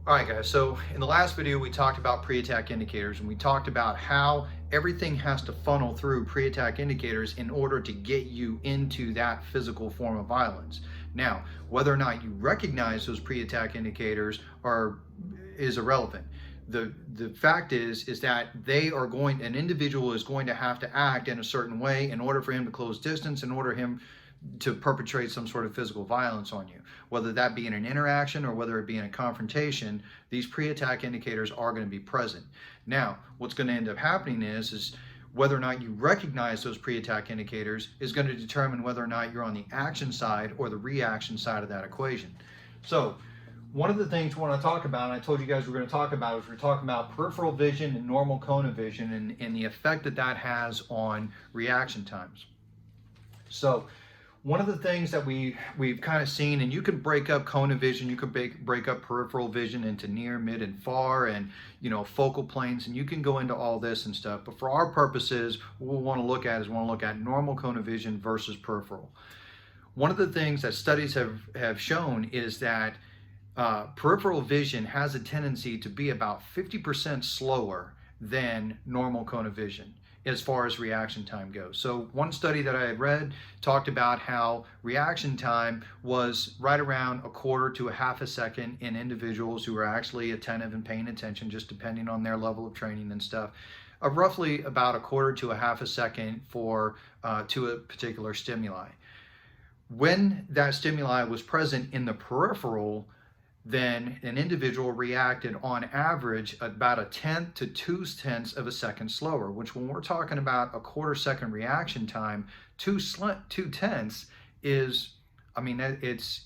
All right, guys, so in the last video, we talked about pre-attack indicators, and we talked about how everything has to funnel through pre-attack indicators in order to get you into that physical form of violence. Now, whether or not you recognize those pre-attack indicators is irrelevant. The fact is that an individual is going to have to act in a certain way in order for him to close distance, in order him to perpetrate some sort of physical violence on you, whether that be in an interaction or whether it be in a confrontation. These pre-attack indicators are going to be present. Now, what's going to end up happening is whether or not you recognize those pre-attack indicators is going to determine whether or not you're on the action side or the reaction side of that equation. So one of the things we want to talk about, and I told you guys we're going to talk about, is we're talking about peripheral vision and normal cone of vision and the effect that that has on reaction times. So one of the things that we've kind of seen, and you can break up cone of vision, you can break up peripheral vision into near, mid, and far, and focal planes, and you can go into all this and stuff. But for our purposes, what we want to look at normal cone of vision versus peripheral. One of the things that studies have shown is that peripheral vision has a tendency to be about 50% slower than normal cone of vision as far as reaction time goes. So one study that I had read talked about how reaction time was right around a quarter to a half a second in individuals who are actually attentive and paying attention, just depending on their level of training and stuff. Roughly about a quarter to a half a second to a particular stimuli. When that stimuli was present in the peripheral, then an individual reacted on average about 1/10 to 2/10 of a second slower, which when we're talking about a quarter second reaction time, 2/10 is,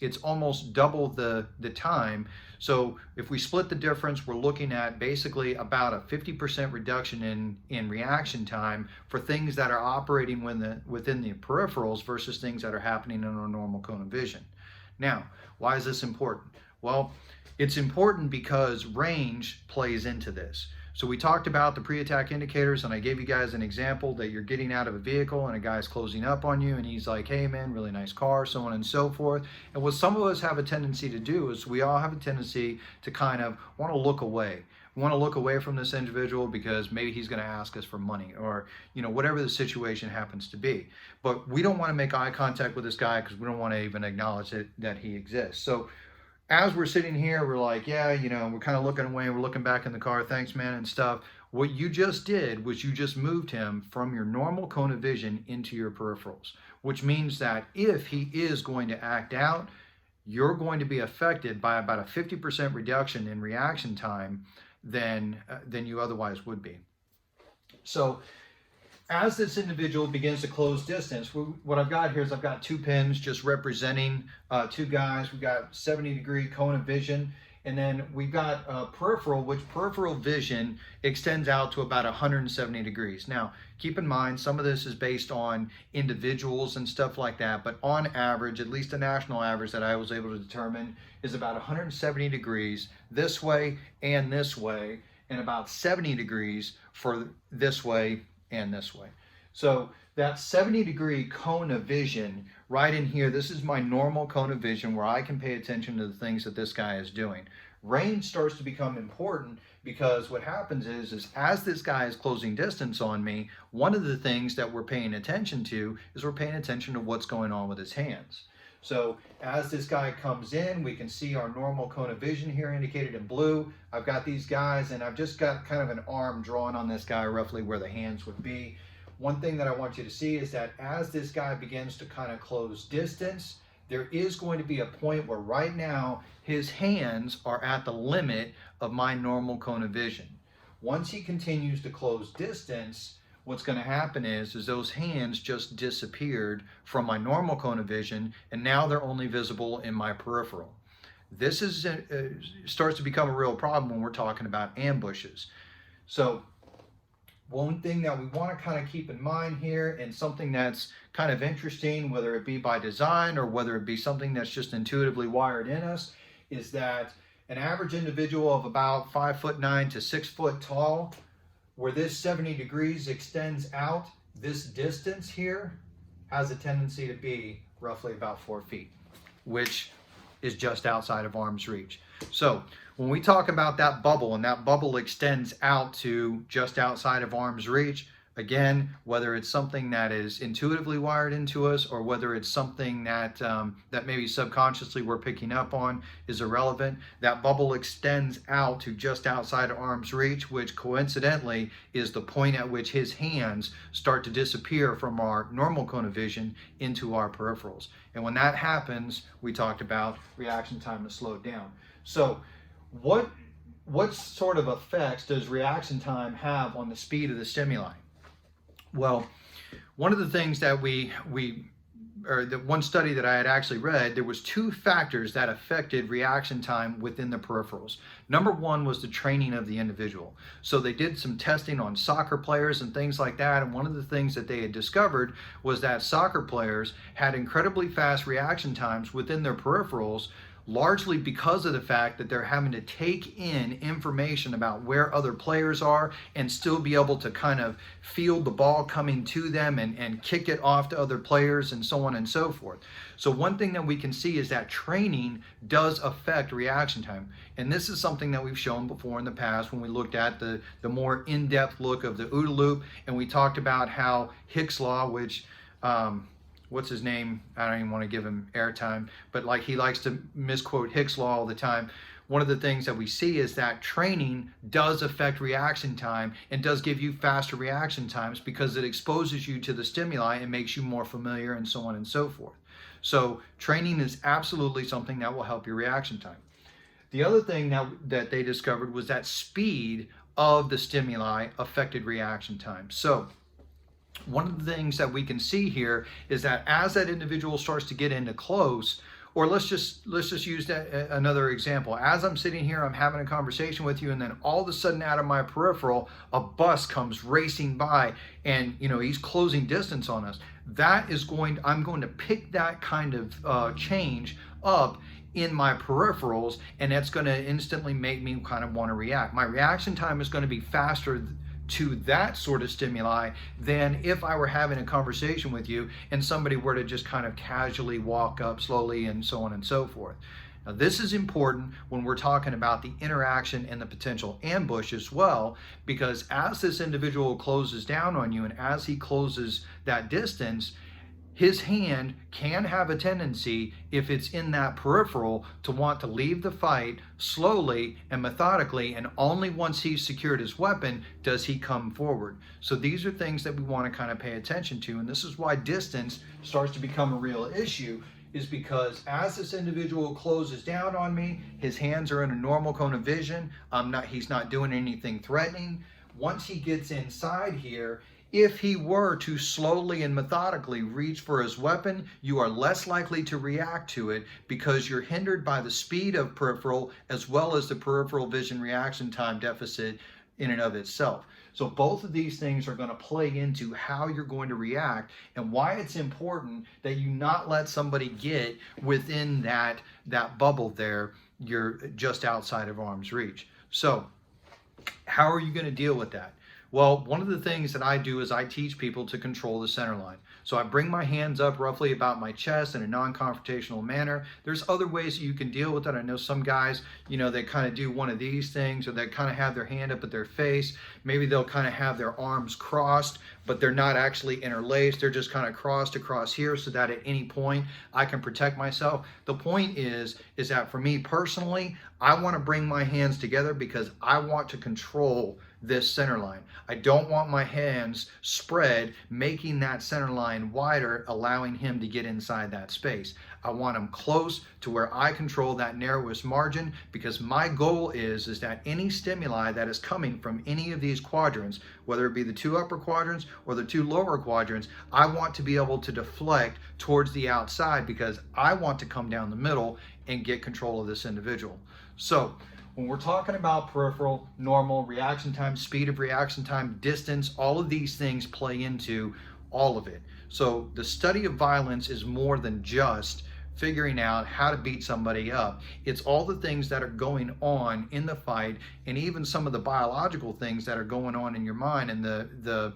it's almost double the time. So if we split the difference, we're looking at basically about a 50% reduction in reaction time for things that are operating within the peripherals versus things that are happening in our normal cone of vision. Now, why is this important? Well, it's important because range plays into this. So we talked about the pre-attack indicators, and I gave you guys an example that you're getting out of a vehicle and a guy's closing up on you and he's like, hey man, really nice car, so on and so forth. And what some of us have a tendency to do is we all have a tendency to kind of want to look away. We want to look away from this individual because maybe he's going to ask us for money, or whatever the situation happens to be. But we don't want to make eye contact with this guy because we don't want to even acknowledge that he exists. So as we're sitting here, we're like, yeah, we're kind of looking away, we're looking back in the car, thanks man and stuff. What you just did was you just moved him from your normal cone of vision into your peripherals, which means that if he is going to act out, you're going to be affected by about a 50% reduction in reaction time than you otherwise would be. So as this individual begins to close distance, what I've got here is I've got two pins just representing two guys. We've got 70-degree cone of vision, and then we've got peripheral, which peripheral vision extends out to about 170 degrees. Now, keep in mind, some of this is based on individuals and stuff like that, but on average, at least the national average that I was able to determine is about 170 degrees this way, and about 70 degrees for this way and this way. So that 70-degree cone of vision right in here, this is my normal cone of vision where I can pay attention to the things that this guy is doing. Range starts to become important because what happens is as this guy is closing distance on me, one of the things that we're paying attention to is we're paying attention to what's going on with his hands. So as this guy comes in, we can see our normal cone of vision here indicated in blue. I've got these guys, and I've just got kind of an arm drawn on this guy roughly where the hands would be. One thing that I want you to see is that as this guy begins to kind of close distance, there is going to be a point where right now his hands are at the limit of my normal cone of vision. Once he continues to close distance, what's going to happen is those hands just disappeared from my normal cone of vision, and now they're only visible in my peripheral. This starts to become a real problem when we're talking about ambushes. So one thing that we want to kind of keep in mind here, and something that's kind of interesting, whether it be by design or whether it be something that's just intuitively wired in us, is that an average individual of about 5'9" to 6 foot tall, where this 70 degrees extends out, this distance here has a tendency to be roughly about 4 feet, which is just outside of arm's reach. So when we talk about that bubble, and that bubble extends out to just outside of arm's reach, again, whether it's something that is intuitively wired into us or whether it's something that that maybe subconsciously we're picking up on is irrelevant. That bubble extends out to just outside of arm's reach, which coincidentally is the point at which his hands start to disappear from our normal cone of vision into our peripherals. And when that happens, we talked about reaction time is slowed down. So what sort of effects does reaction time have on the speed of the stimuli? Well, one of the things that the one study that I had actually read, there was 2 factors that affected reaction time within the peripherals. Number 1 was the training of the individual. So they did some testing on soccer players and things like that, and one of the things that they had discovered was that soccer players had incredibly fast reaction times within their peripherals, largely because of the fact that they're having to take in information about where other players are and still be able to kind of feel the ball coming to them and kick it off to other players and so on and so forth. So one thing that we can see is that training does affect reaction time. And this is something that we've shown before in the past when we looked at the more in-depth look of the OODA loop, and we talked about how Hicks' law, which what's his name? I don't even want to give him airtime, but like he likes to misquote Hicks' law all the time. One of the things that we see is that training does affect reaction time and does give you faster reaction times because it exposes you to the stimuli and makes you more familiar and so on and so forth. So training is absolutely something that will help your reaction time. The other thing that they discovered was that speed of the stimuli affected reaction time. So one of the things that we can see here is that as that individual starts to get into close, or let's just use another example. As I'm sitting here, I'm having a conversation with you, and then all of a sudden out of my peripheral, a bus comes racing by and he's closing distance on us. I'm going to pick that kind of change up in my peripherals, and that's going to instantly make me kind of want to react. My reaction time is going to be faster to that sort of stimuli than if I were having a conversation with you and somebody were to just kind of casually walk up slowly and so on and so forth. Now, this is important when we're talking about the interaction and the potential ambush as well, because as this individual closes down on you and as he closes that distance, his hand can have a tendency, if it's in that peripheral, to want to leave the fight slowly and methodically, and only once he's secured his weapon does he come forward. So these are things that we want to kind of pay attention to, and this is why distance starts to become a real issue, is because as this individual closes down on me, his hands are in a normal cone of vision, he's not doing anything threatening. Once he gets inside here, if he were to slowly and methodically reach for his weapon, you are less likely to react to it because you're hindered by the speed of peripheral as well as the peripheral vision reaction time deficit in and of itself. So both of these things are going to play into how you're going to react and why it's important that you not let somebody get within that bubble there. You're just outside of arm's reach. So how are you going to deal with that? Well, one of the things that I do is I teach people to control the center line. So I bring my hands up roughly about my chest in a non-confrontational manner. There's other ways that you can deal with it. I know some guys, they kind of do one of these things, or they kind of have their hand up at their face. Maybe they'll kind of have their arms crossed, but they're not actually interlaced. They're just kind of crossed across here so that at any point I can protect myself. The point is that for me personally, I want to bring my hands together because I want to control this center line. I don't want my hands spread, making that center line wider, allowing him to get inside that space. I want him close to where I control that narrowest margin, because my goal is that any stimuli that is coming from any of these quadrants, whether it be the 2 upper quadrants or the 2 lower quadrants, I want to be able to deflect towards the outside because I want to come down the middle and get control of this individual. So when we're talking about peripheral, normal, reaction time, speed of reaction time, distance, all of these things play into all of it. So the study of violence is more than just figuring out how to beat somebody up. It's all the things that are going on in the fight, and even some of the biological things that are going on in your mind, and the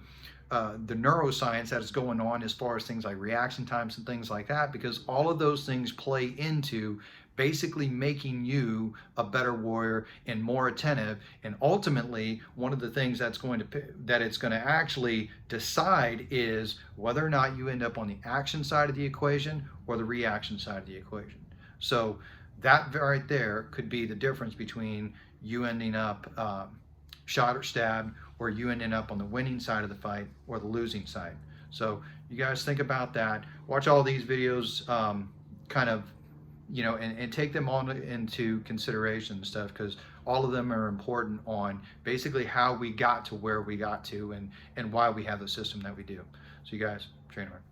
neuroscience that is going on as far as things like reaction times and things like that, because all of those things play into basically making you a better warrior and more attentive. And ultimately, one of the things that it's going to actually decide is whether or not you end up on the action side of the equation or the reaction side of the equation. So that right there could be the difference between you ending up shot or stabbed, or you ending up on the winning side of the fight or the losing side. So you guys think about that. Watch all these videos, kind of, and take them all into consideration and stuff, because all of them are important on basically how we got to where we got to, and why we have the system that we do. So you guys, train hard.